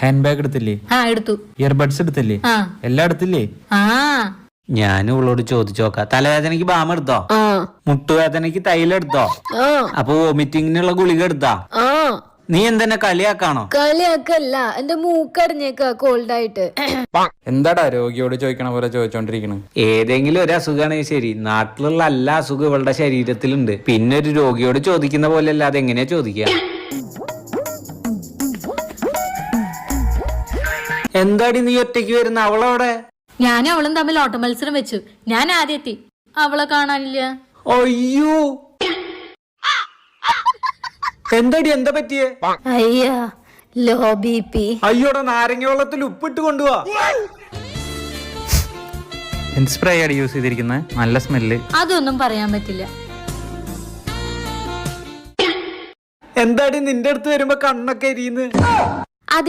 Hand bag എടുത്തില്ലേ? എടുത്തു. Earbuds എടുത്തില്ലേ? എല്ലാം എടുത്തില്ലേ? ഞാൻ ഇവളോട് ചോദിച്ചോക്ക, തലവേദനക്ക് ബാം എടുത്തോ? മുട്ടുവേദനക്ക് തൈലം എടുത്തോ? അപ്പൊ വോമിറ്റിങ്ങിനുള്ള ഗുളിക എടുത്താ? നീ എന്തെന്നെ കളിയാക്കാണോ? കളിയാക്കല്ല, എന്റെ മൂക്കടഞ്ഞേക്കാ കോൾഡ് ആയിട്ട്. എന്താടാ രോഗിയോട് ചോദിക്കണ പോലെ ചോദിച്ചോണ്ടിരിക്കണ്? ഏതെങ്കിലും ഒരു അസുഖമാണെങ്കിൽ ശരി, നാട്ടിലുള്ള എല്ലാ അസുഖം ഇവളുടെ ശരീരത്തിലുണ്ട്. പിന്നെ ഒരു രോഗിയോട് ചോദിക്കുന്ന പോലെ അല്ലാതെ എങ്ങനെയാ ചോദിക്കുക? എന്താടി നീ ഒറ്റയ്ക്ക് വരുന്ന? അവളവിടെ? ഞാനും അവളും തമ്മിൽ ഓട്ട മത്സരം വെച്ചു. ഞാൻ ആദ്യം എത്തി, അവളെ കാണാനില്ല. അയ്യോ, എന്താടി, എന്താ പറ്റിയേ? അയ്യാ, ലോ BP. അയ്യോടെ, നാരങ്ങ വെള്ളത്തിൽ ഉപ്പിട്ട് കൊണ്ടുപോവാ. എന്ത് സ്പ്രേ ആണ് യൂസ് ചെയ്തിരിക്കുന്നത്? നല്ല സ്മെല്ല്. അതൊന്നും പറയാൻ പറ്റില്ല. എന്താടി നിന്റെ അടുത്ത് വരുമ്പോ കണ്ണൊക്കെ എരിയുന്നു?